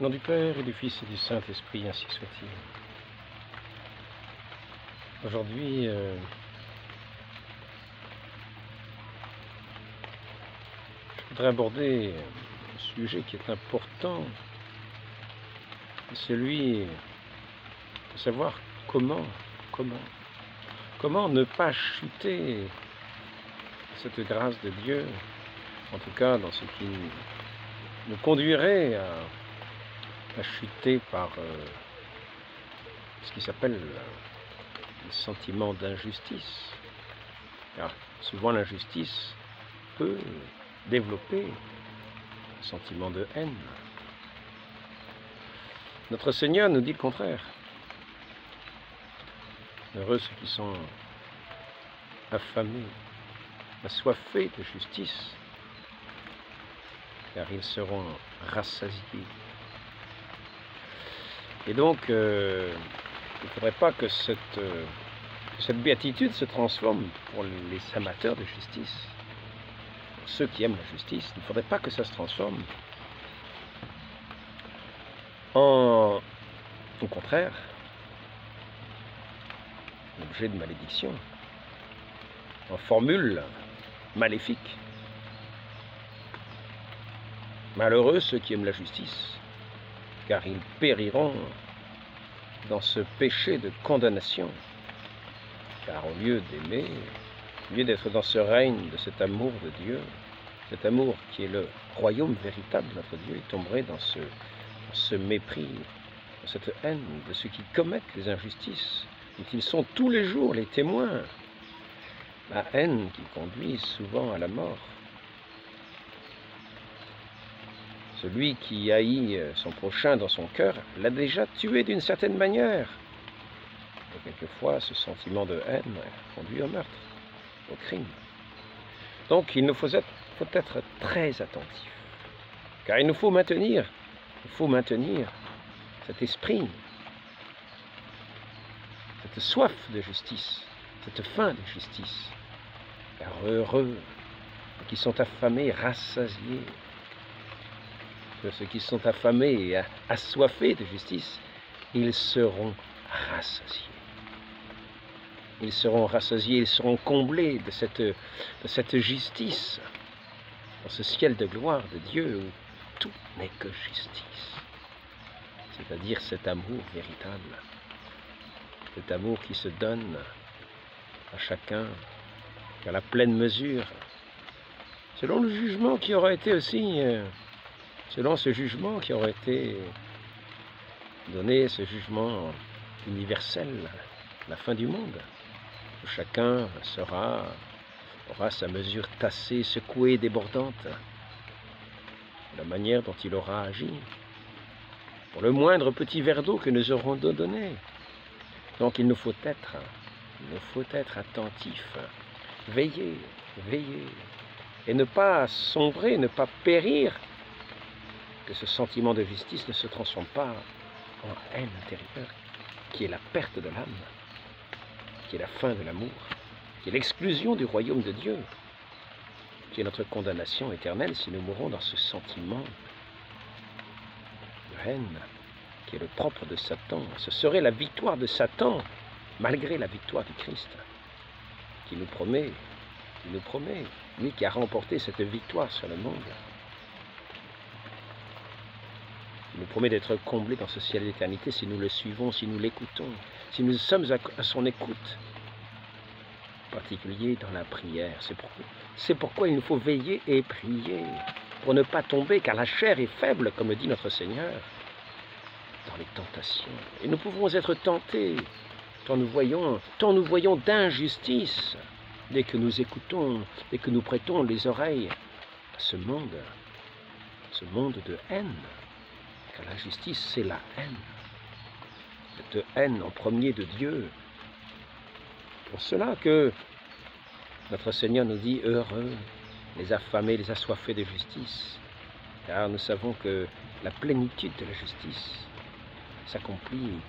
Au nom du Père et du Fils et du Saint-Esprit, ainsi soit-il. Aujourd'hui, je voudrais aborder un sujet qui est important, celui de savoir comment ne pas chuter cette grâce de Dieu, en tout cas dans ce qui nous conduirait à chuter par ce qui s'appelle le sentiment d'injustice. Car souvent l'injustice peut développer un sentiment de haine. Notre Seigneur nous dit le contraire. Heureux ceux qui sont affamés, assoiffés de justice, car ils seront rassasiés. Et donc, il ne faudrait pas que cette béatitude se transforme pour les amateurs de justice, pour ceux qui aiment la justice. Il ne faudrait pas que ça se transforme au contraire, objet de malédiction, en formule maléfique. Malheureux ceux qui aiment la justice, car ils périront dans ce péché de condamnation. Car au lieu d'aimer, au lieu d'être dans ce règne de cet amour de Dieu, cet amour qui est le royaume véritable de notre Dieu, ils tomberaient dans ce mépris, dans cette haine de ceux qui commettent les injustices, dont ils sont tous les jours les témoins. La haine qui conduit souvent à la mort. Celui qui haït son prochain dans son cœur l'a déjà tué d'une certaine manière. Et quelquefois, ce sentiment de haine conduit au meurtre, au crime. Donc, il nous faut être très attentifs, car il faut maintenir cet esprit, cette soif de justice, cette faim de justice. Car heureux qui sont affamés, rassasiés, ceux qui sont affamés et assoiffés de justice, ils seront rassasiés. Ils seront rassasiés, ils seront comblés de cette justice, dans ce ciel de gloire de Dieu où tout n'est que justice. C'est-à-dire cet amour véritable, cet amour qui se donne à chacun à la pleine mesure, selon le jugement qui aura été aussi... selon ce jugement qui aurait été donné, ce jugement universel, la fin du monde, où chacun aura sa mesure tassée, secouée, débordante, la manière dont il aura agi, pour le moindre petit verre d'eau que nous aurons donné. Donc il nous faut être attentifs, veiller, et ne pas sombrer, ne pas périr, que ce sentiment de justice ne se transforme pas en haine intérieure, qui est la perte de l'âme, qui est la fin de l'amour, qui est l'exclusion du royaume de Dieu, qui est notre condamnation éternelle si nous mourons dans ce sentiment de haine, qui est le propre de Satan. Ce serait la victoire de Satan, malgré la victoire du Christ, qui nous promet, lui qui a remporté cette victoire sur le monde. Il nous promet d'être comblés dans ce ciel d'éternité si nous le suivons, si nous l'écoutons, si nous sommes à son écoute, en particulier dans la prière. C'est pourquoi il nous faut veiller et prier, pour ne pas tomber, car la chair est faible, comme le dit notre Seigneur, dans les tentations. Et nous pouvons être tentés, tant nous voyons d'injustice, dès que nous écoutons, dès que nous prêtons les oreilles à ce monde de haine. Car la justice, c'est la haine. Cette haine en premier de Dieu. Pour cela que notre Seigneur nous dit heureux, les affamés, les assoiffés de justice. Car nous savons que la plénitude de la justice s'accomplit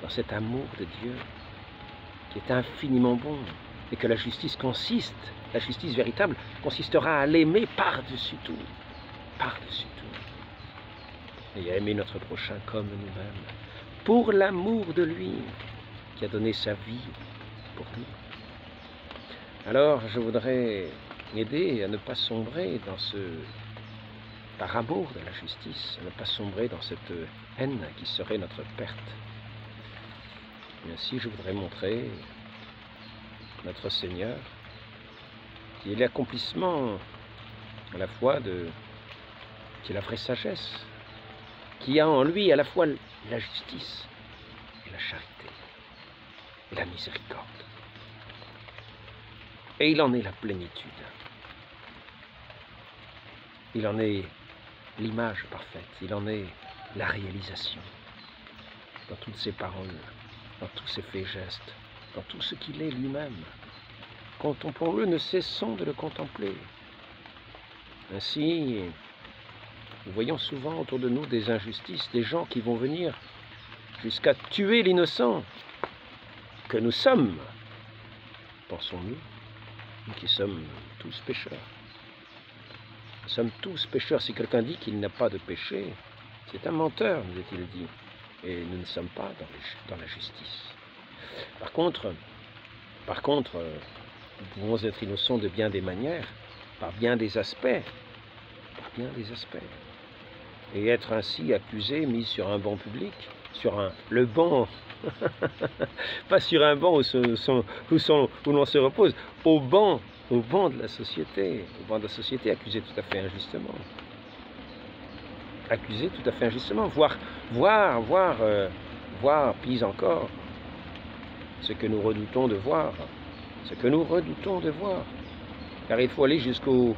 dans cet amour de Dieu qui est infiniment bon. Et que la justice véritable, consistera à l'aimer par-dessus tout. Par-dessus tout. et à aimer notre prochain comme nous-mêmes, pour l'amour de lui qui a donné sa vie pour nous. Alors je voudrais aider à ne pas sombrer dans par amour de la justice, à ne pas sombrer dans cette haine qui serait notre perte. Et ainsi je voudrais montrer notre Seigneur qui est l'accomplissement à la fois qui est la vraie sagesse, qui a en lui à la fois la justice et la charité et la miséricorde. Et il en est la plénitude. Il en est l'image parfaite, il en est la réalisation dans toutes ses paroles, dans tous ses faits et gestes, dans tout ce qu'il est lui-même. Contemplons-le, ne cessons de le contempler. Ainsi, nous voyons souvent autour de nous des injustices, des gens qui vont venir jusqu'à tuer l'innocent que nous sommes, pensons-nous, nous qui sommes tous pécheurs. Nous sommes tous pécheurs. Si quelqu'un dit qu'il n'a pas de péché, c'est un menteur, nous est-il dit. Et nous ne sommes pas dans la justice. Par contre, nous pouvons être innocents de bien des manières, par bien des aspects, et être ainsi accusés, mis sur un banc public, le banc, pas sur un banc où l'on se repose, au banc de la société, accusé tout à fait injustement. Voire, pis encore, ce que nous redoutons de voir, car il faut aller jusqu'au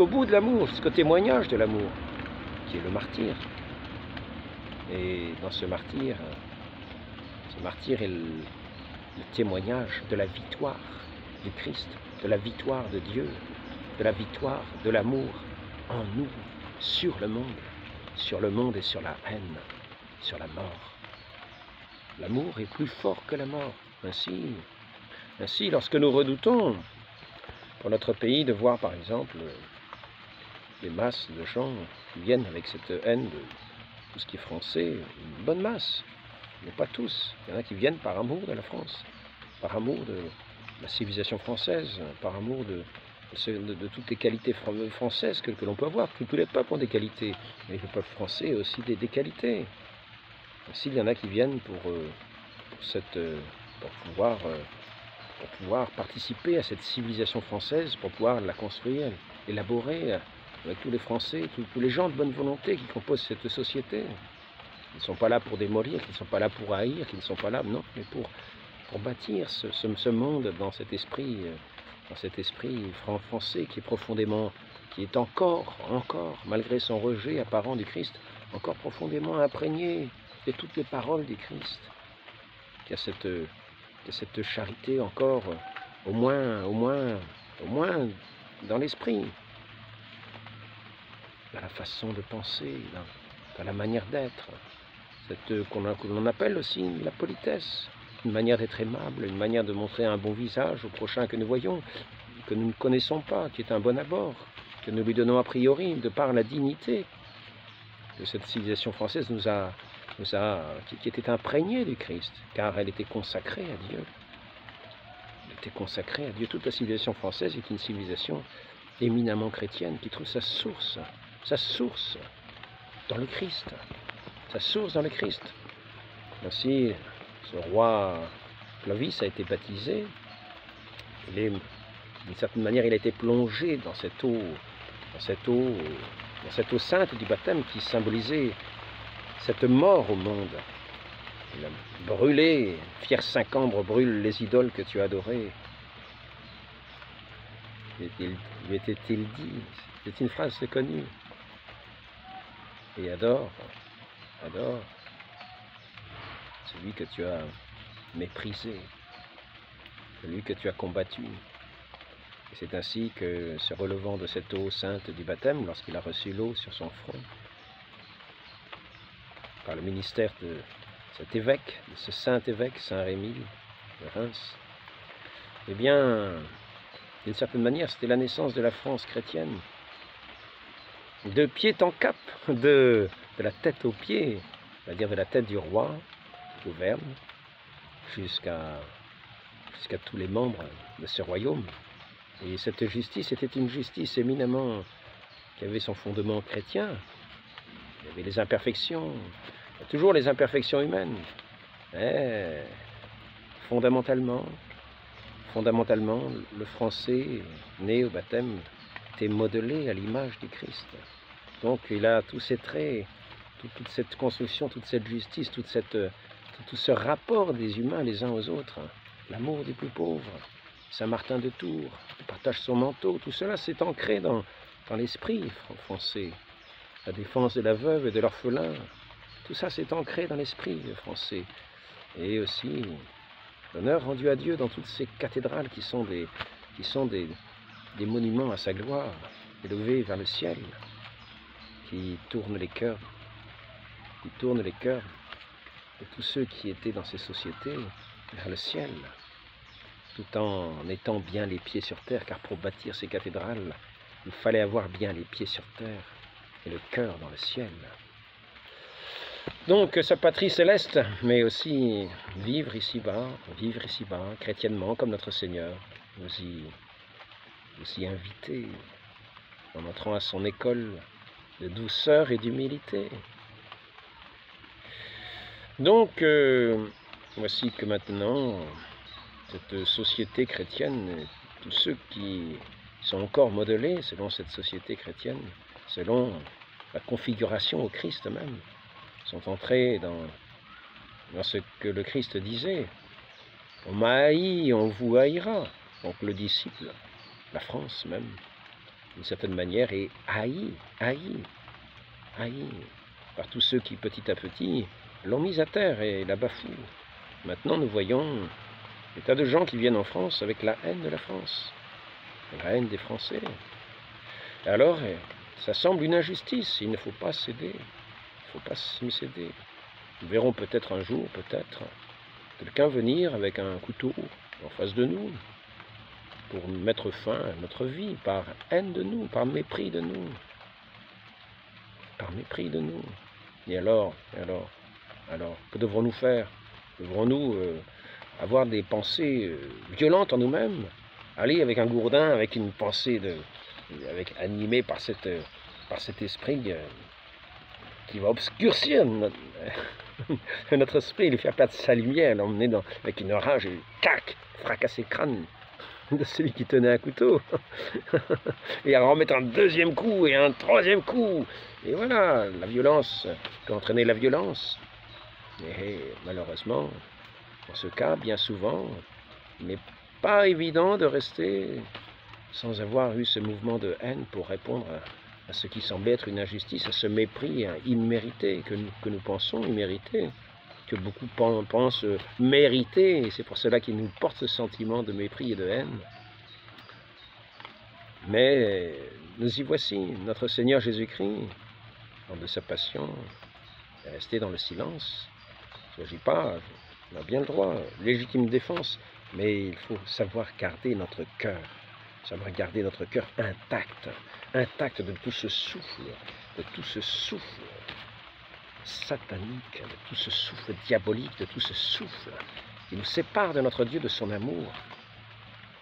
bout de l'amour, jusqu'au témoignage de l'amour, qui est le martyr. Et dans ce martyr est le témoignage de la victoire du Christ, de la victoire de Dieu, de la victoire de l'amour en nous, sur le monde et sur la haine, sur la mort. L'amour est plus fort que la mort. Ainsi, lorsque nous redoutons pour notre pays de voir par exemple des masses de gens qui viennent avec cette haine de tout ce qui est français, une bonne masse, mais pas tous. Il y en a qui viennent par amour de la France, par amour de la civilisation française, par amour de toutes les qualités françaises que l'on peut avoir. Tous les peuples ont des qualités, mais le peuple français a aussi des qualités. Ainsi, il y en a qui viennent pour pouvoir participer à cette civilisation française, pour pouvoir la construire, élaborer avec tous les Français, tous les gens de bonne volonté qui composent cette société. Ils ne sont pas là pour démolir, qui ne sont pas là pour haïr, qui ne sont pas là, non, mais pour bâtir ce monde dans cet esprit français qui est encore, malgré son rejet apparent du Christ, encore profondément imprégné de toutes les paroles du Christ, qui a cette charité encore, au moins dans l'esprit, dans la façon de penser, dans la manière d'être, qu'on appelle aussi la politesse, une manière d'être aimable, une manière de montrer un bon visage au prochain que nous voyons, que nous ne connaissons pas, qui est un bon abord, que nous lui donnons a priori, de par la dignité que cette civilisation française qui était imprégnée du Christ, car elle était consacrée à Dieu. Toute la civilisation française est une civilisation éminemment chrétienne, qui trouve sa source dans le Christ. Ainsi, ce roi Clovis a été baptisé. D'une certaine manière, il a été plongé dans cette eau sainte du baptême qui symbolisait cette mort au monde. Il a brûlé, fier Saint-Cambre brûle les idoles que tu as adorées. Lui était-il dit, c'est une phrase connue. Et adore celui que tu as méprisé, celui que tu as combattu. Et c'est ainsi que, se relevant de cette eau sainte du baptême, lorsqu'il a reçu l'eau sur son front, par le ministère de cet évêque, de ce saint évêque, Saint Rémy de Reims, eh bien, d'une certaine manière, c'était la naissance de la France chrétienne. de pied en cap, de la tête aux pieds, c'est-à-dire de la tête du roi, gouverne, jusqu'à tous les membres de ce royaume. Et cette justice était une justice éminemment qui avait son fondement chrétien. Il y avait les imperfections, il y a toujours les imperfections humaines. Mais fondamentalement, le français né au baptême était modelé à l'image du Christ. Donc il a tous ces traits, toute cette construction, toute cette justice, tout ce rapport des humains les uns aux autres, l'amour des plus pauvres, Saint-Martin de Tours, qui partage son manteau, tout cela s'est ancré dans l'esprit français. La défense de la veuve et de l'orphelin, tout ça s'est ancré dans l'esprit français. Et aussi l'honneur rendu à Dieu dans toutes ces cathédrales qui sont des monuments à sa gloire, élevés vers le ciel, qui tournent les cœurs de tous ceux qui étaient dans ces sociétés vers le ciel, tout en étant bien les pieds sur terre, car pour bâtir ces cathédrales, il fallait avoir bien les pieds sur terre et le cœur dans le ciel. Donc sa patrie céleste, mais aussi vivre ici-bas, chrétiennement comme notre Seigneur, nous y inviter en entrant à son école de douceur et d'humilité. Donc, voici que maintenant, cette société chrétienne, tous ceux qui sont encore modelés selon cette société chrétienne, selon la configuration au Christ même, sont entrés dans ce que le Christ disait. On m'a haï, on vous haïra. Donc le disciple, la France même, d'une certaine manière, est haï par tous ceux qui petit à petit l'ont mise à terre et la bafouent. Maintenant nous voyons des tas de gens qui viennent en France avec la haine de la France, la haine des Français. Alors, ça semble une injustice, il ne faut pas céder, il ne faut pas se céder. Nous verrons peut-être un jour, quelqu'un venir avec un couteau en face de nous pour mettre fin à notre vie par haine de nous, par mépris de nous. Par mépris de nous. Et alors, que devrons-nous faire? Devrons-nous avoir des pensées violentes en nous-mêmes? Aller avec un gourdin, avec une pensée animée par cet esprit qui va obscurcir notre esprit, lui faire perdre sa lumière, l'emmener avec une rage et tac, fracasser le crâne de celui qui tenait un couteau, et à remettre un deuxième coup et un troisième coup. Et voilà, la violence peut entraîner la violence. Et malheureusement, dans ce cas, bien souvent, il n'est pas évident de rester sans avoir eu ce mouvement de haine pour répondre à ce qui semblait être une injustice, à ce mépris immérité que nous pensons immérité, que beaucoup pensent mériter, et c'est pour cela qu'ils nous portent ce sentiment de mépris et de haine. Mais nous y voici, notre Seigneur Jésus-Christ, lors de sa passion, est resté dans le silence. Il ne s'agit pas, on a bien le droit, légitime défense, mais il faut savoir garder notre cœur intact de tout ce souffle satanique, de tout ce souffle diabolique, de tout ce souffle qui nous sépare de notre Dieu, de son amour,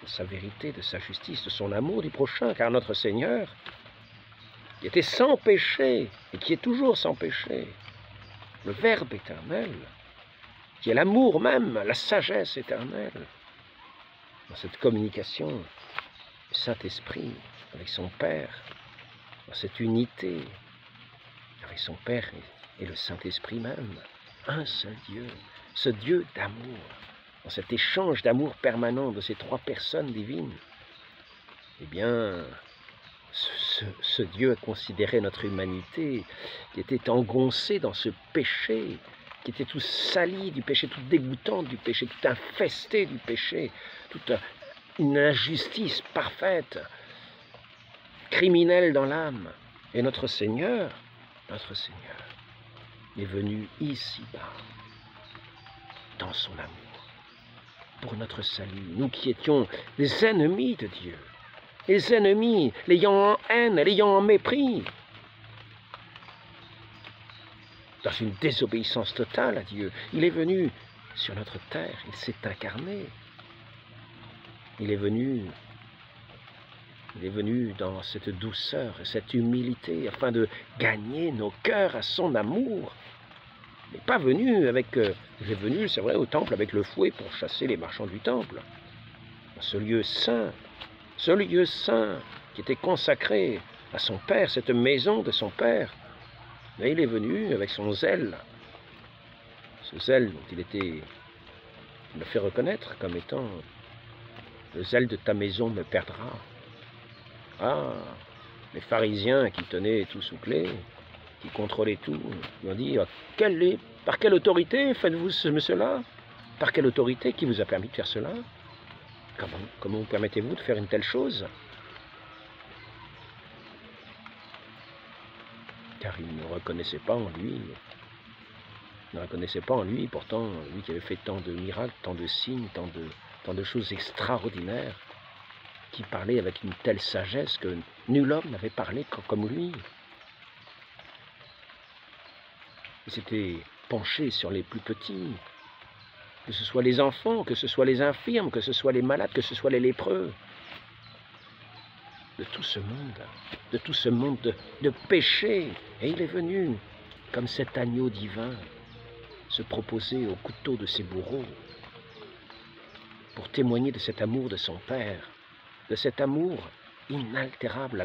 de sa vérité, de sa justice, de son amour du prochain, car notre Seigneur, qui était sans péché et qui est toujours sans péché, le Verbe éternel, qui est l'amour même, la sagesse éternelle, dans cette communication du Saint-Esprit avec son Père, dans cette unité avec son Père et le Saint-Esprit même, un seul Dieu, ce Dieu d'amour, dans cet échange d'amour permanent de ces trois personnes divines. Eh bien, ce Dieu a considéré notre humanité qui était engoncée dans ce péché, qui était tout sali du péché, tout dégoûtant du péché, tout infesté du péché, toute une injustice parfaite, criminelle dans l'âme. Et notre Seigneur est venu ici-bas, dans son amour, pour notre salut. Nous qui étions les ennemis de Dieu, les ennemis, l'ayant en haine, l'ayant en mépris, dans une désobéissance totale à Dieu. Il est venu sur notre terre, il s'est incarné. Il est venu dans cette douceur et cette humilité afin de gagner nos cœurs à son amour. Il n'est pas venu avec... il est venu, c'est vrai, au temple avec le fouet pour chasser les marchands du temple. Dans ce lieu saint qui était consacré à son Père, cette maison de son Père. Mais il est venu avec son zèle, ce zèle dont il le fait reconnaître comme étant le zèle de ta maison me perdra. Ah, les pharisiens qui tenaient tout sous clé, qui contrôlaient tout, ils ont dit par quelle autorité faites-vous cela? Par quelle autorité qui vous a permis de faire cela? Comment vous permettez-vous de faire une telle chose? Car ils ne reconnaissaient pas en lui. Ils ne reconnaissaient pas en lui, pourtant, lui qui avait fait tant de miracles, tant de signes, tant de choses extraordinaires, qui parlait avec une telle sagesse que nul homme n'avait parlé comme lui. Il s'était penché sur les plus petits, que ce soit les enfants, que ce soit les infirmes, que ce soit les malades, que ce soit les lépreux. De tout ce monde de péché. Et il est venu, comme cet agneau divin, se proposer au couteau de ses bourreaux, pour témoigner de cet amour de son Père, de cet amour inaltérable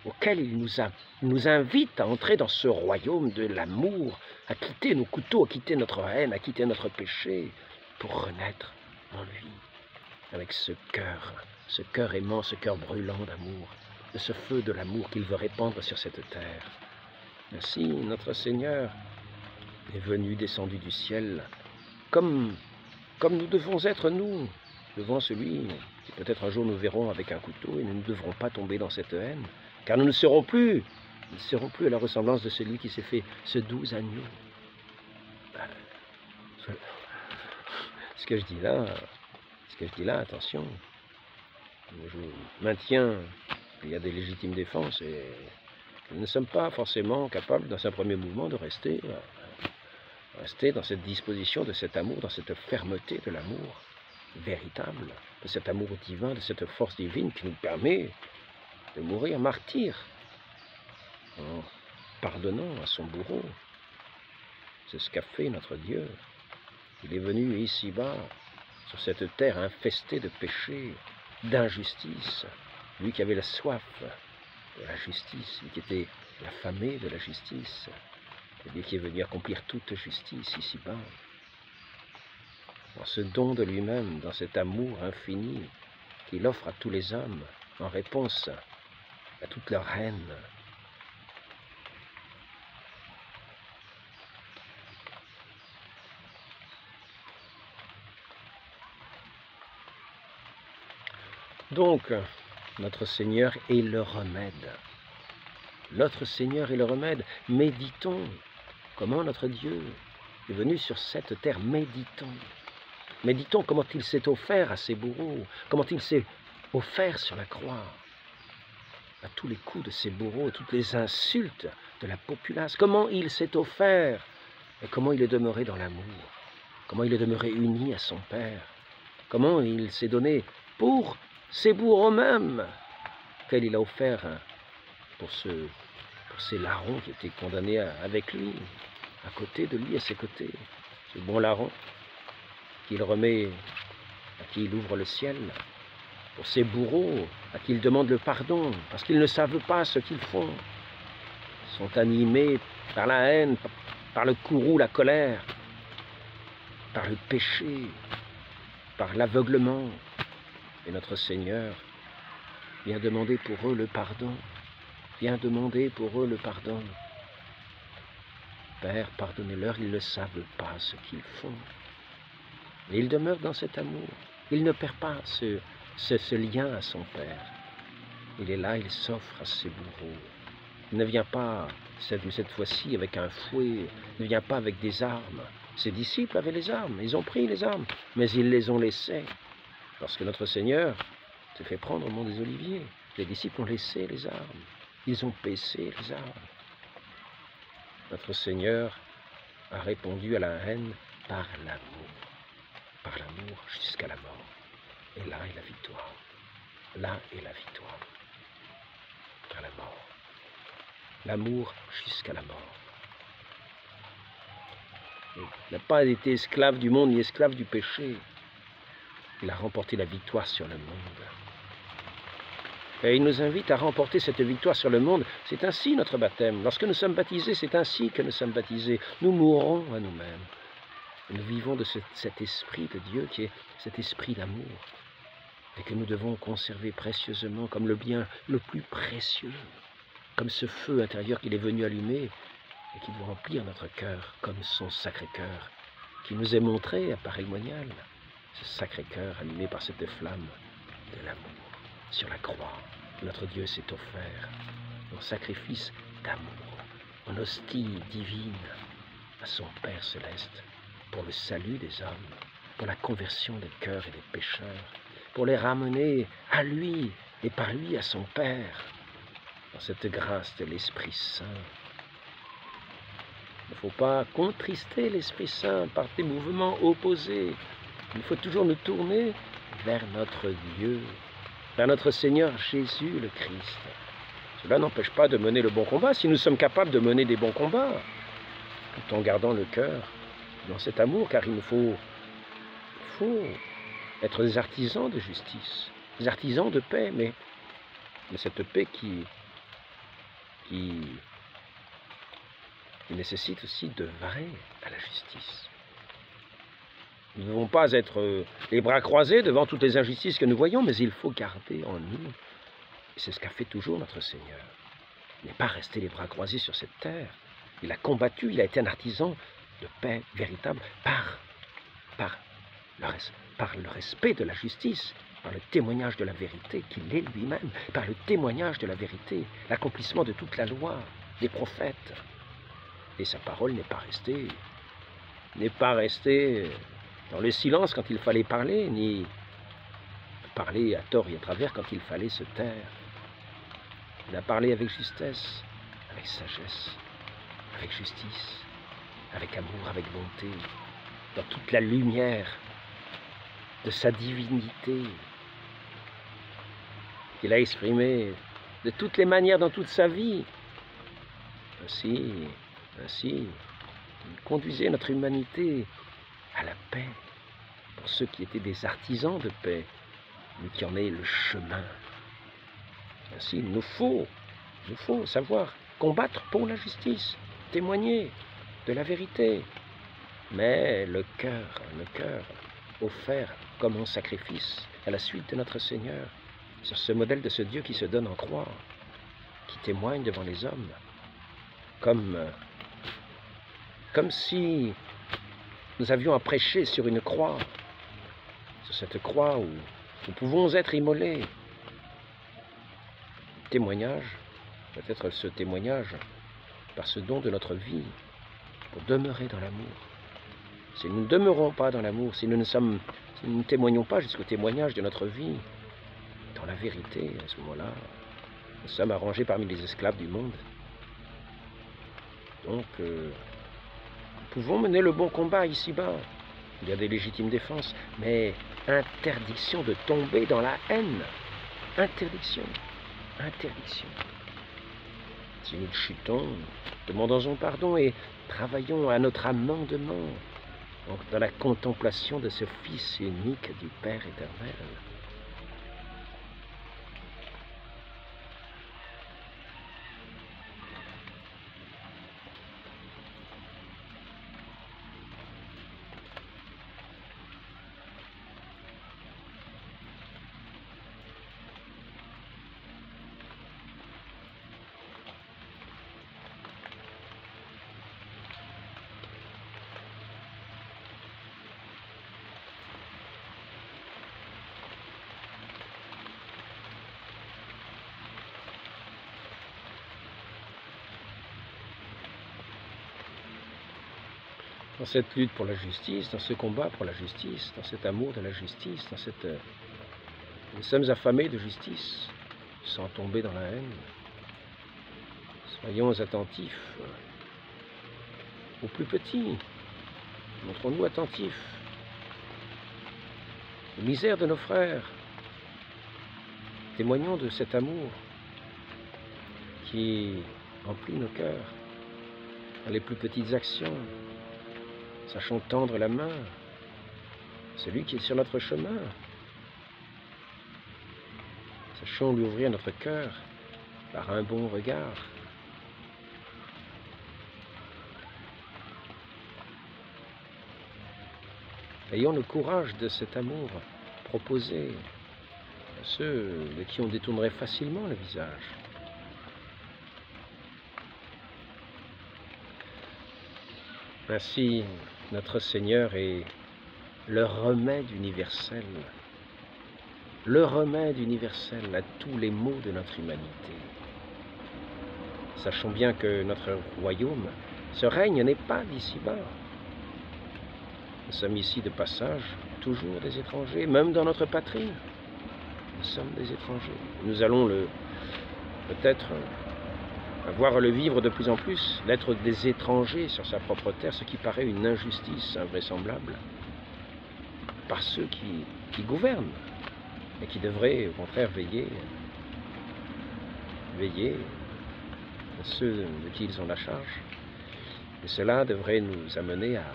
auquel il nous invite à entrer dans ce royaume de l'amour, à quitter nos couteaux, à quitter notre haine, à quitter notre péché, pour renaître en lui, avec ce cœur aimant, ce cœur brûlant d'amour, de ce feu de l'amour qu'il veut répandre sur cette terre. Ainsi, notre Seigneur est venu, descendu du ciel, comme nous devons être nous, devant celui qui peut-être un jour nous verrons avec un couteau, et nous ne devrons pas tomber dans cette haine, car nous ne serons plus à la ressemblance de celui qui s'est fait ce doux agneau. Ce que je dis là, attention, je maintiens qu'il y a des légitimes défenses et nous ne sommes pas forcément capables, dans un premier mouvement, de rester dans cette disposition de cet amour, dans cette fermeté de l'amour véritable, de cet amour divin, de cette force divine qui nous permet de mourir martyr en pardonnant à son bourreau. C'est ce qu'a fait notre Dieu. Il est venu ici-bas, sur cette terre infestée de péché, d'injustice, lui qui avait la soif de la justice, lui qui était l'affamé de la justice, lui qui est venu accomplir toute justice ici-bas. Dans ce don de lui-même, dans cet amour infini qu'il offre à tous les hommes en réponse à toute leur haine. Donc, notre Seigneur est le remède. Notre Seigneur est le remède. Méditons comment notre Dieu est venu sur cette terre. Méditons. Méditons comment il s'est offert à ses bourreaux, comment il s'est offert sur la croix, à tous les coups de ses bourreaux, toutes les insultes de la populace, comment il s'est offert et comment il est demeuré dans l'amour, comment il est demeuré uni à son Père, comment il s'est donné pour ses bourreaux mêmes, quel il a offert pour ces larrons qui étaient condamnés avec lui, à côté de lui, à ses côtés, ce bon larron qu'il remet, à qui il ouvre le ciel, pour ces bourreaux à qui il demande le pardon, parce qu'ils ne savent pas ce qu'ils font. Ils sont animés par la haine, par le courroux, la colère, par le péché, par l'aveuglement. Et notre Seigneur vient demander pour eux le pardon, vient demander pour eux le pardon. Père, pardonnez-leur, ils ne savent pas ce qu'ils font. Et il demeure dans cet amour. Il ne perd pas ce lien à son Père. Il est là, il s'offre à ses bourreaux. Il ne vient pas, cette fois-ci, avec un fouet, il ne vient pas avec des armes. Ses disciples avaient les armes, ils ont pris les armes, mais ils les ont laissées. Lorsque notre Seigneur s'est fait prendre au mont des Oliviers, les disciples ont laissé les armes. Ils ont paissé les armes. Notre Seigneur a répondu à la haine par l'amour jusqu'à la mort. Et là est la victoire. Là est la victoire. Par la mort. L'amour jusqu'à la mort. Il n'a pas été esclave du monde ni esclave du péché. Il a remporté la victoire sur le monde. Et il nous invite à remporter cette victoire sur le monde. C'est ainsi notre baptême. Lorsque nous sommes baptisés, c'est ainsi que nous sommes baptisés. Nous mourrons à nous-mêmes. Nous vivons de cet esprit de Dieu qui est cet esprit d'amour et que nous devons conserver précieusement comme le bien le plus précieux, comme ce feu intérieur qu'il est venu allumer et qui doit remplir notre cœur comme son Sacré-Cœur qui nous est montré à pareil moignal, ce Sacré-Cœur allumé par cette flamme de l'amour sur la croix. Notre Dieu s'est offert en sacrifice d'amour, en hostie divine à son Père céleste, pour le salut des hommes, pour la conversion des cœurs et des pécheurs, pour les ramener à lui et par lui à son Père, dans cette grâce de l'Esprit Saint. Il ne faut pas contrister l'Esprit Saint par des mouvements opposés. Il faut toujours nous tourner vers notre Dieu, vers notre Seigneur Jésus le Christ. Cela n'empêche pas de mener le bon combat, si nous sommes capables de mener des bons combats, tout en gardant le cœur dans cet amour, car il nous faut être des artisans de justice, des artisans de paix, mais cette paix qui nécessite aussi d'œuvrer à la justice. Nous ne devons pas être les bras croisés devant toutes les injustices que nous voyons, mais il faut garder en nous, et c'est ce qu'a fait toujours notre Seigneur. Il n'est pas resté les bras croisés sur cette terre. Il a combattu, il a été un artisan de paix véritable par le respect de la justice, par le témoignage de la vérité qu'il est lui-même, par le témoignage de la vérité, l'accomplissement de toute la loi, des prophètes. Et sa parole n'est pas restée dans le silence quand il fallait parler, ni parler à tort et à travers quand il fallait se taire. Il a parlé avec justesse, avec sagesse, avec justice, avec amour, avec bonté, dans toute la lumière de sa divinité qu'il a exprimée de toutes les manières dans toute sa vie. Ainsi, il conduisait notre humanité à la paix, pour ceux qui étaient des artisans de paix, mais qui en est le chemin. Ainsi, il nous faut savoir combattre pour la justice, témoigner de la vérité, mais le cœur offert comme un sacrifice à la suite de notre Seigneur, sur ce modèle de ce Dieu qui se donne en croix, qui témoigne devant les hommes, comme si nous avions à prêcher sur une croix, sur cette croix où nous pouvons être immolés. Témoignage, peut-être ce témoignage par ce don de notre vie, pour demeurer dans l'amour. Si nous ne demeurons pas dans l'amour, si nous ne témoignons pas jusqu'au témoignage de notre vie, dans la vérité, à ce moment-là, nous sommes arrangés parmi les esclaves du monde. Donc, nous pouvons mener le bon combat ici-bas. Il y a des légitimes défenses, mais interdiction de tomber dans la haine. Interdiction. Si nous chutons, demandons pardon et travaillons à notre amendement dans la contemplation de ce Fils unique du Père éternel. Dans cette lutte pour la justice, dans ce combat pour la justice, dans cet amour de la justice, nous sommes affamés de justice, sans tomber dans la haine. Soyons attentifs aux plus petits. Montrons-nous attentifs aux misères de nos frères. Témoignons de cet amour qui emplit nos cœurs dans les plus petites actions. Sachons tendre la main à celui qui est sur notre chemin. Sachons lui ouvrir notre cœur par un bon regard. Ayons le courage de cet amour proposé à ceux de qui on détournerait facilement le visage. Ainsi, notre Seigneur est le remède universel à tous les maux de notre humanité. Sachons bien que notre royaume, ce règne n'est pas d'ici-bas. Nous sommes ici de passage, toujours des étrangers, même dans notre patrie. Nous sommes des étrangers. Nous allons peut-être avoir à le vivre de plus en plus, d'être des étrangers sur sa propre terre, ce qui paraît une injustice invraisemblable par ceux qui gouvernent et qui devraient au contraire veiller à ceux de qui ils ont la charge. Et cela devrait nous amener à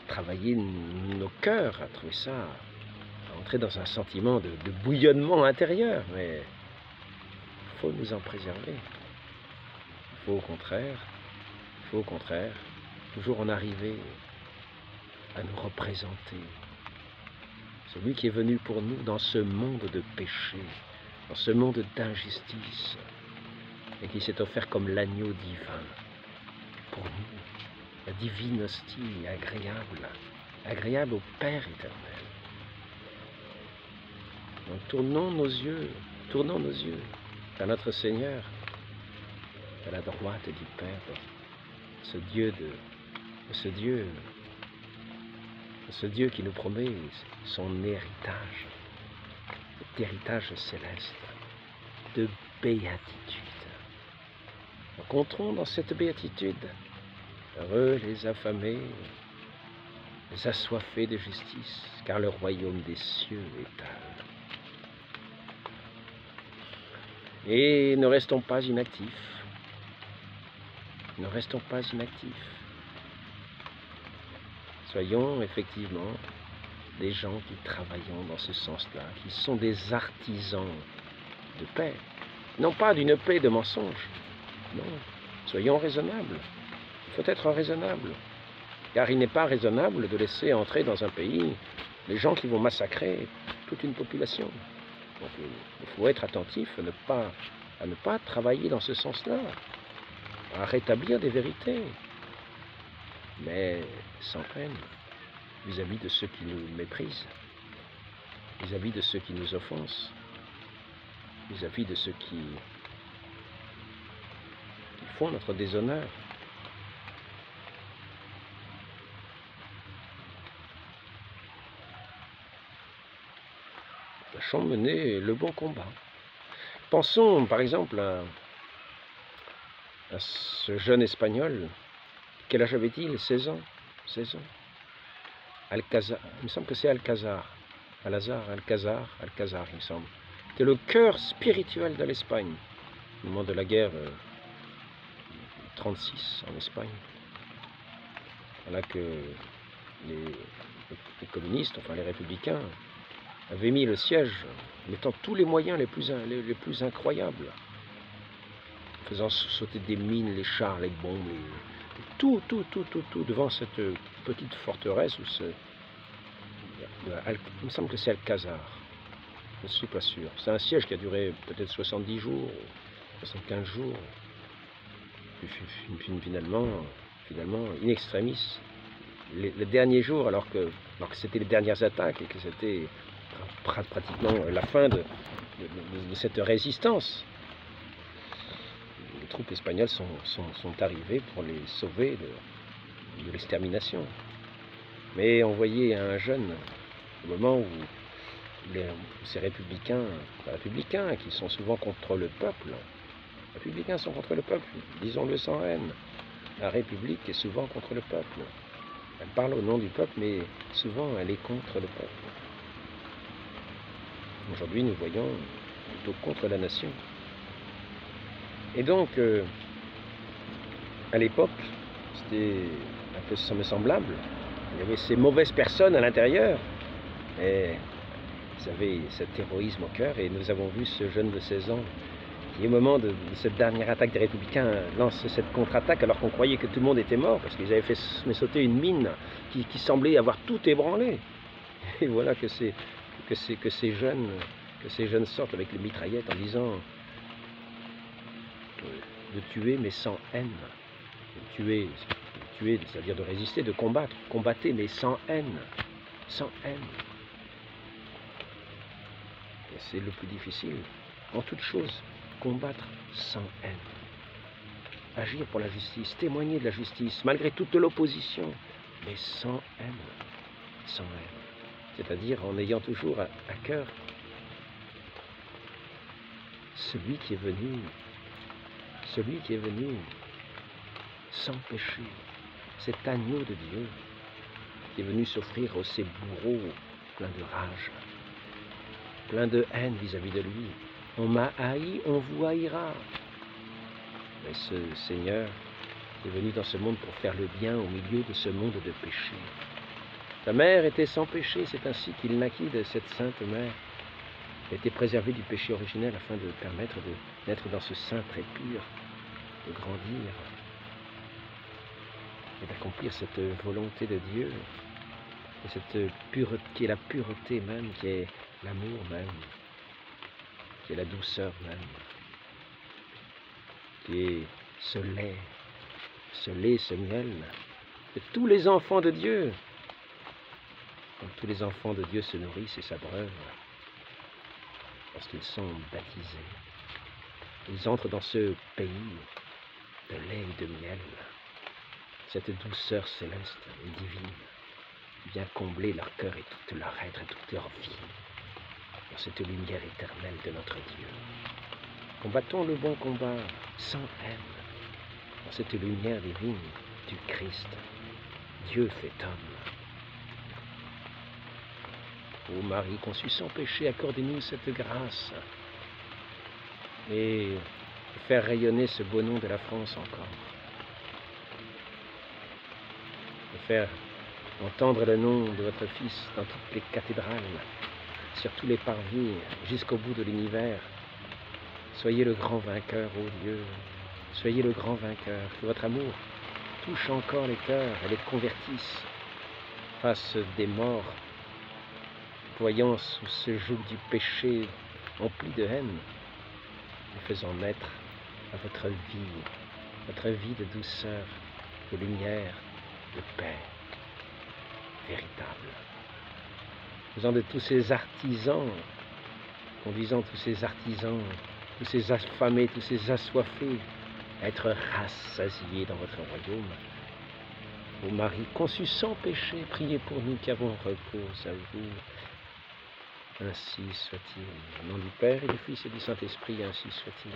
travailler nos cœurs, à trouver ça, à entrer dans un sentiment de bouillonnement intérieur, mais il faut nous en préserver. Il faut au contraire, toujours en arriver à nous représenter celui qui est venu pour nous dans ce monde de péché, dans ce monde d'injustice, et qui s'est offert comme l'agneau divin pour nous, la divine hostie agréable au Père éternel. Donc tournons nos yeux vers notre Seigneur, à la droite du Père, ce Dieu qui nous promet son héritage, cet héritage céleste de béatitude. Rencontrons dans cette béatitude heureux les affamés, les assoiffés de justice, car le royaume des cieux est à eux. Et ne restons pas inactifs. Ne restons pas inactifs. Soyons effectivement des gens qui travaillons dans ce sens-là, qui sont des artisans de paix. Non pas d'une paix de mensonge. Non, soyons raisonnables. Il faut être raisonnable. Car il n'est pas raisonnable de laisser entrer dans un pays les gens qui vont massacrer toute une population. Donc il faut être attentif à ne pas travailler dans ce sens-là, à rétablir des vérités, mais sans haine, vis-à-vis de ceux qui nous méprisent, vis-à-vis de ceux qui nous offensent, vis-à-vis de ceux qui font notre déshonneur. Sachons mener le bon combat. Pensons par exemple à ce jeune Espagnol. Quel âge avait-il? 16 ans. 16 ans. Alcazar, il me semble que c'est Alcazar, il me semble. C'était le cœur spirituel de l'Espagne, au moment de la guerre 36 en Espagne. Voilà que les communistes, enfin les républicains, avaient mis le siège, mettant tous les moyens les plus incroyables, faisant sauter des mines, les chars, les bombes, tout devant cette petite forteresse où il me semble que c'est Alcazar, je ne suis pas sûr. C'est un siège qui a duré peut-être 70 jours, 75 jours, puis finalement, in extremis, les derniers jours, alors que c'était les dernières attaques et que c'était pratiquement la fin de cette résistance, les troupes espagnoles sont arrivées pour les sauver de l'extermination. Mais on voyait un jeune, au moment où ces républicains qui sont souvent contre le peuple, disons-le sans haine, La République est souvent contre le peuple. Elle parle au nom du peuple, mais souvent elle est contre le peuple. Aujourd'hui, nous voyons plutôt contre la nation. Et donc, à l'époque, c'était un peu semblable. Il y avait ces mauvaises personnes à l'intérieur, et ils avaient cet héroïsme au cœur, et nous avons vu ce jeune de 16 ans qui, au moment de cette dernière attaque des Républicains, lance cette contre-attaque alors qu'on croyait que tout le monde était mort, parce qu'ils avaient fait sauter une mine qui semblait avoir tout ébranlé. Et voilà que ces jeunes sortent avec les mitraillettes en disant de tuer mais sans haine. De tuer, c'est-à-dire de résister, de combattre. Combattez mais sans haine. Sans haine. Et c'est le plus difficile. En toute chose, combattre sans haine. Agir pour la justice, témoigner de la justice, malgré toute l'opposition, mais sans haine. Sans haine. C'est-à-dire en ayant toujours à cœur celui qui est venu sans péché, cet agneau de Dieu qui est venu s'offrir à ces bourreaux pleins de rage, pleins de haine vis-à-vis de lui. On m'a haï, on vous haïra. Mais ce Seigneur est venu dans ce monde pour faire le bien au milieu de ce monde de péché. Sa mère était sans péché, c'est ainsi qu'il naquit de cette sainte mère. Elle était préservée du péché originel afin de permettre de naître dans ce sein très pur, de grandir et d'accomplir cette volonté de Dieu, et cette pureté, qui est la pureté même, qui est l'amour même, qui est la douceur même, qui est ce lait, ce miel, que tous les enfants de Dieu, dont tous les enfants de Dieu se nourrissent et s'abreuvent lorsqu'ils sont baptisés. Ils entrent dans ce pays de lait et de miel, cette douceur céleste et divine vient combler leur cœur et toute leur être et toute leur vie dans cette lumière éternelle de notre Dieu. Combattons le bon combat sans haine dans cette lumière divine du Christ, Dieu fait homme. Ô Marie conçue sans péché, accordez-nous cette grâce et faire rayonner ce beau nom de la France encore. De faire entendre le nom de votre Fils dans toutes les cathédrales, sur tous les parvis, jusqu'au bout de l'univers. Soyez le grand vainqueur, ô Dieu, soyez le grand vainqueur, que votre amour touche encore les cœurs et les convertisse face des morts, voyant sous ce joug du péché empli de haine, et faisant naître à votre vie de douceur, de lumière, de paix véritable. Faisant de tous ces artisans, conduisant tous ces artisans, tous ces affamés, tous ces assoiffés, à être rassasiés dans votre royaume. Ô Marie, conçue sans péché, priez pour nous qui avons recours à vous. Ainsi soit-il. Au nom du Père et du Fils et du Saint-Esprit, ainsi soit-il.